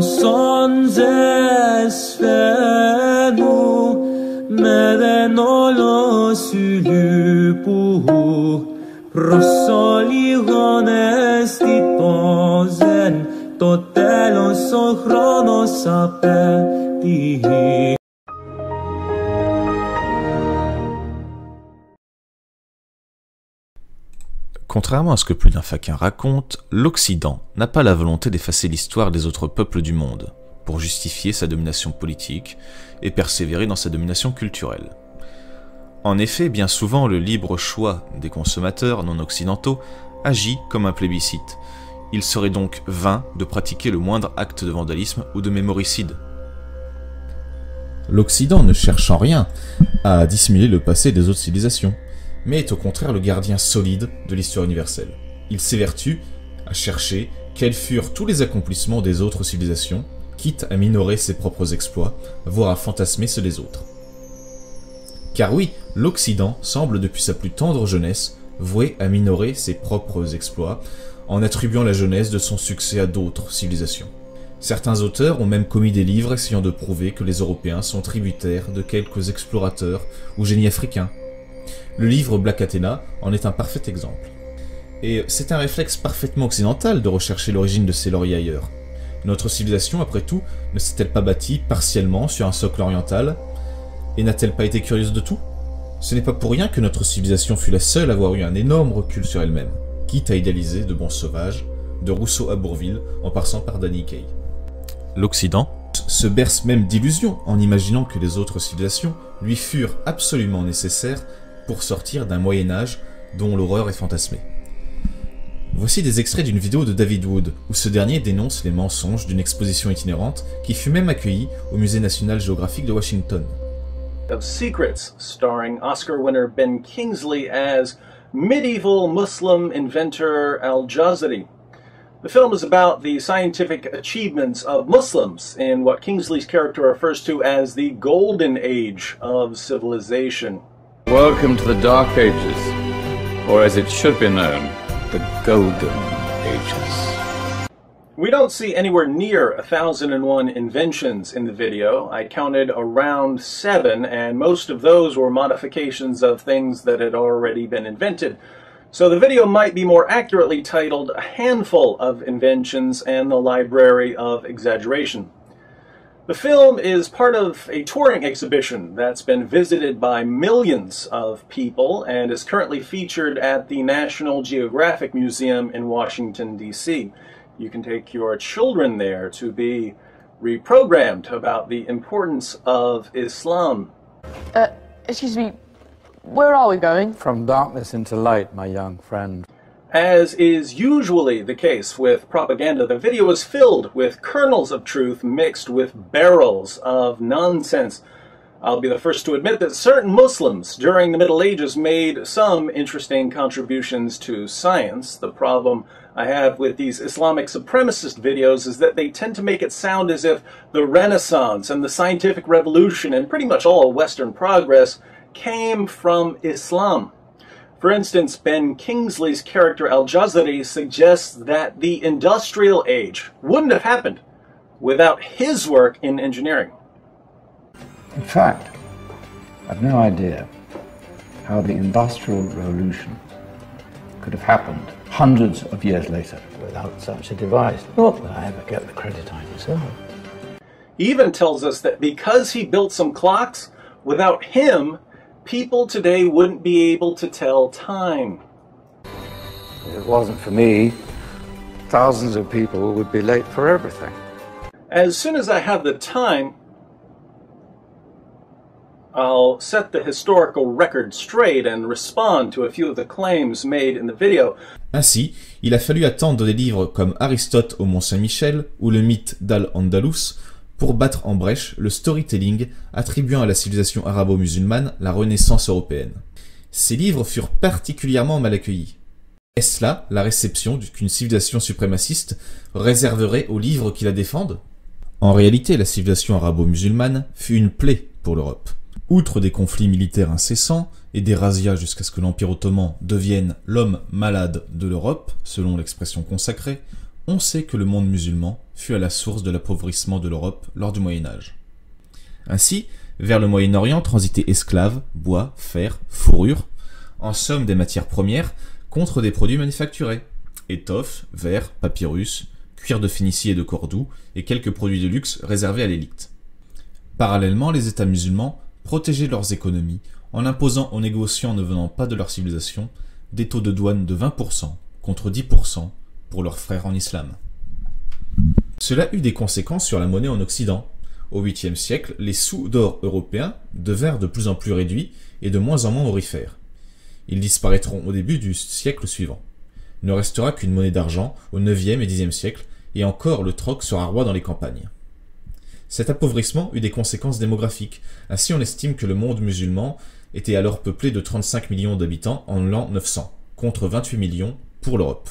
son zesfenu meden olo sulupu prosoli honesti pozen totelos ochronos apeti. Contrairement à ce que plus d'un faquin raconte, l'Occident n'a pas la volonté d'effacer l'histoire des autres peuples du monde, pour justifier sa domination politique et persévérer dans sa domination culturelle. En effet, bien souvent, le libre choix des consommateurs non occidentaux agit comme un plébiscite. Il serait donc vain de pratiquer le moindre acte de vandalisme ou de mémoricide. L'Occident ne cherche en rien à dissimuler le passé des autres civilisations, mais est au contraire le gardien solide de l'histoire universelle. Il s'évertue à chercher quels furent tous les accomplissements des autres civilisations, quitte à minorer ses propres exploits, voire à fantasmer ceux des autres. Car oui, l'Occident semble depuis sa plus tendre jeunesse voué à minorer ses propres exploits, en attribuant la jeunesse de son succès à d'autres civilisations. Certains auteurs ont même commis des livres essayant de prouver que les Européens sont tributaires de quelques explorateurs ou génies africains. Le livre Black Athena en est un parfait exemple. Et c'est un réflexe parfaitement occidental de rechercher l'origine de ces lauriers ailleurs. Notre civilisation, après tout, ne s'est-elle pas bâtie partiellement sur un socle oriental? Et n'a-t-elle pas été curieuse de tout? Ce n'est pas pour rien que notre civilisation fut la seule à avoir eu un énorme recul sur elle-même, quitte à idéaliser de bons sauvages, de Rousseau à Bourvil, en passant par Danny Kaye. L'Occident se berce même d'illusions en imaginant que les autres civilisations lui furent absolument nécessaires pour sortir d'un Moyen-Âge dont l'horreur est fantasmée. Voici des extraits d'une vidéo de David Wood, où ce dernier dénonce les mensonges d'une exposition itinérante qui fut même accueillie au Musée national géographique de Washington. Of Secrets, starring Oscar winner Ben Kingsley as medieval Muslim inventor Al-Jazari. The film is about the scientific achievements of Muslims in what Kingsley's character refers to as the golden age of civilization. Welcome to the Dark Ages, or as it should be known, the Golden Ages. We don't see anywhere near 1,001 inventions in the video. I counted around 7, and most of those were modifications of things that had already been invented. So the video might be more accurately titled A Handful of Inventions and the Library of Exaggeration. The film is part of a touring exhibition that's been visited by millions of people and is currently featured at the National Geographic Museum in Washington, D.C. You can take your children there to be reprogrammed about the importance of Islam. Excuse me, where are we going? From darkness into light, my young friend. As is usually the case with propaganda, the video is filled with kernels of truth mixed with barrels of nonsense. I'll be the first to admit that certain Muslims during the Middle Ages made some interesting contributions to science. The problem I have with these Islamic supremacist videos is that they tend to make it sound as if the Renaissance and the scientific revolution and pretty much all Western progress came from Islam. For instance, Ben Kingsley's character Al-Jazari suggests that the industrial age wouldn't have happened without his work in engineering. In fact, I've no idea how the Industrial Revolution could have happened hundreds of years later without such a device. Not that I ever get the credit I deserve. He even tells us that because he built some clocks, without him, people today wouldn't be able to tell time. If it wasn't for me, thousands of people would be late for everything. As soon as I have the time, I'll set the historical record straight and respond to a few of the claims made in the video. Ainsi, il a fallu attendre des livres comme Aristote au Mont-Saint-Michel ou le mythe d'Al-Andalus pour battre en brèche le storytelling attribuant à la civilisation arabo-musulmane la renaissance européenne. Ces livres furent particulièrement mal accueillis. Est-ce là la réception qu'une civilisation suprémaciste réserverait aux livres qui la défendent? En réalité, la civilisation arabo-musulmane fut une plaie pour l'Europe. Outre des conflits militaires incessants et des razzias jusqu'à ce que l'Empire ottoman devienne l'homme malade de l'Europe, selon l'expression consacrée, On sait que le monde musulman fut à la source de l'appauvrissement de l'Europe lors du Moyen-Âge. Ainsi, vers le Moyen-Orient transitaient esclaves, bois, fer, fourrure, en somme des matières premières contre des produits manufacturés, étoffes, verre, papyrus, cuir de Phénicie et de Cordoue, et quelques produits de luxe réservés à l'élite. Parallèlement, les États musulmans protégeaient leurs économies en imposant aux négociants ne venant pas de leur civilisation des taux de douane de 20% contre 10% pour leurs frères en islam. Cela eut des conséquences sur la monnaie en Occident. Au 8e siècle, les sous d'or européens devinrent de plus en plus réduits et de moins en moins aurifères. Ils disparaîtront au début du siècle suivant. Il ne restera qu'une monnaie d'argent au 9e et 10e siècle, et encore le troc sera roi dans les campagnes. Cet appauvrissement eut des conséquences démographiques. Ainsi, on estime que le monde musulman était alors peuplé de 35 millions d'habitants en l'an 900, contre 28 millions pour l'Europe.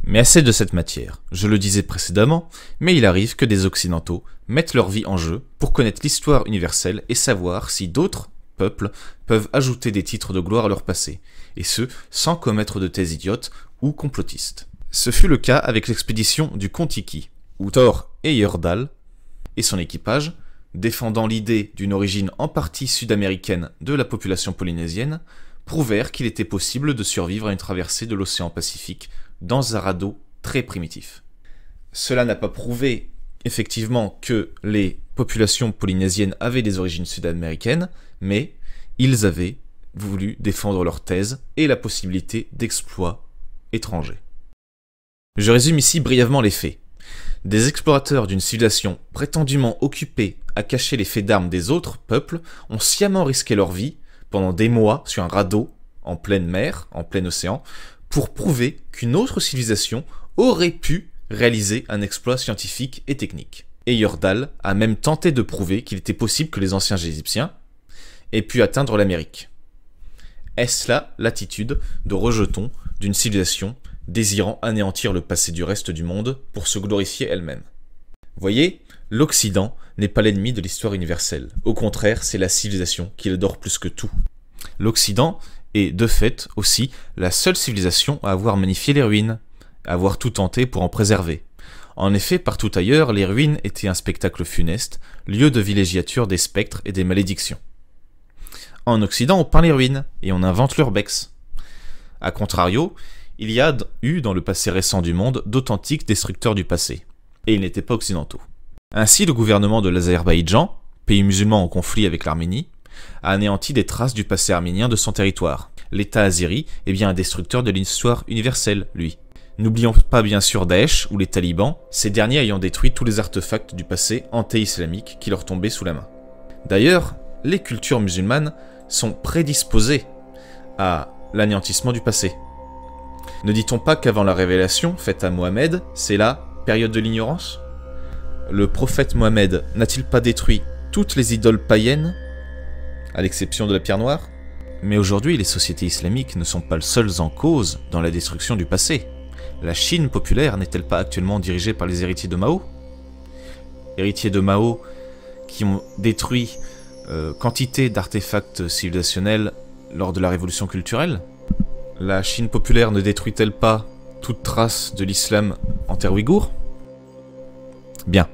Mais assez de cette matière. Je le disais précédemment, mais il arrive que des Occidentaux mettent leur vie en jeu pour connaître l'histoire universelle et savoir si d'autres peuples peuvent ajouter des titres de gloire à leur passé, et ce, sans commettre de thèses idiotes ou complotistes. Ce fut le cas avec l'expédition du Kon-Tiki, où Thor Heyerdahl et son équipage, défendant l'idée d'une origine en partie sud-américaine de la population polynésienne, prouvèrent qu'il était possible de survivre à une traversée de l'océan Pacifique dans un radeau très primitif. Cela n'a pas prouvé effectivement que les populations polynésiennes avaient des origines sud-américaines, mais ils avaient voulu défendre leur thèse et la possibilité d'exploits étrangers. Je résume ici brièvement les faits. Des explorateurs d'une civilisation prétendument occupée à cacher les faits d'armes des autres peuples ont sciemment risqué leur vie pendant des mois sur un radeau en pleine mer, en plein océan, pour prouver qu'une autre civilisation aurait pu réaliser un exploit scientifique et technique. Heyerdahl a même tenté de prouver qu'il était possible que les anciens Égyptiens aient pu atteindre l'Amérique. Est-ce là l'attitude de rejeton d'une civilisation désirant anéantir le passé du reste du monde pour se glorifier elle-même? Voyez, l'Occident n'est pas l'ennemi de l'histoire universelle. Au contraire, c'est la civilisation qui l'adore plus que tout. L'Occident est de fait aussi la seule civilisation à avoir magnifié les ruines, à avoir tout tenté pour en préserver. En effet, partout ailleurs, les ruines étaient un spectacle funeste, lieu de villégiature des spectres et des malédictions. En Occident, on peint les ruines et on invente l'urbex. A contrario, il y a eu dans le passé récent du monde d'authentiques destructeurs du passé, et ils n'étaient pas occidentaux. Ainsi, le gouvernement de l'Azerbaïdjan, pays musulman en conflit avec l'Arménie, a anéanti des traces du passé arménien de son territoire. L'État azéri est bien un destructeur de l'histoire universelle, lui. N'oublions pas bien sûr Daesh ou les talibans, ces derniers ayant détruit tous les artefacts du passé anté-islamique qui leur tombaient sous la main. D'ailleurs, les cultures musulmanes sont prédisposées à l'anéantissement du passé. Ne dit-on pas qu'avant la révélation faite à Mohammed, c'est la période de l'ignorance? Le prophète Mohammed n'a-t-il pas détruit toutes les idoles païennes, à l'exception de la pierre noire? Mais aujourd'hui, les sociétés islamiques ne sont pas les seules en cause dans la destruction du passé. La Chine populaire n'est-elle pas actuellement dirigée par les héritiers de Mao? Héritiers de Mao qui ont détruit quantité d'artefacts civilisationnels lors de la révolution culturelle? La Chine populaire ne détruit-elle pas toute trace de l'islam en terre ouïghour? Bien.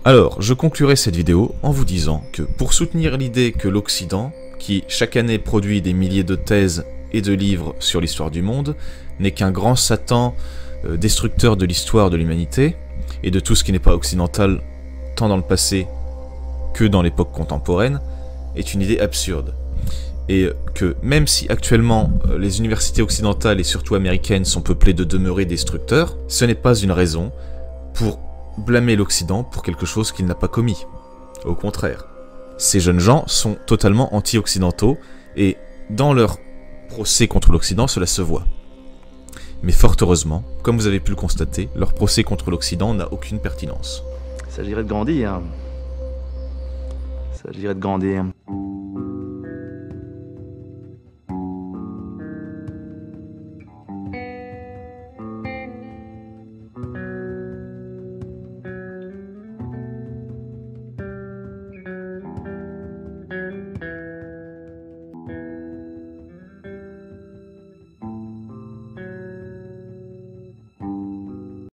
Alors, je conclurai cette vidéo en vous disant que pour soutenir l'idée que l'Occident, qui chaque année produit des milliers de thèses et de livres sur l'histoire du monde, n'est qu'un grand Satan destructeur de l'histoire de l'humanité, et de tout ce qui n'est pas occidental, tant dans le passé que dans l'époque contemporaine, est une idée absurde. Et que même si actuellement les universités occidentales et surtout américaines sont peuplées de demeurés destructeurs, ce n'est pas une raison pour blâmer l'Occident pour quelque chose qu'il n'a pas commis. Au contraire. Ces jeunes gens sont totalement anti-occidentaux et dans leur procès contre l'Occident, cela se voit. Mais fort heureusement, comme vous avez pu le constater, leur procès contre l'Occident n'a aucune pertinence. Il s'agirait de grandir. Il s'agirait de grandir.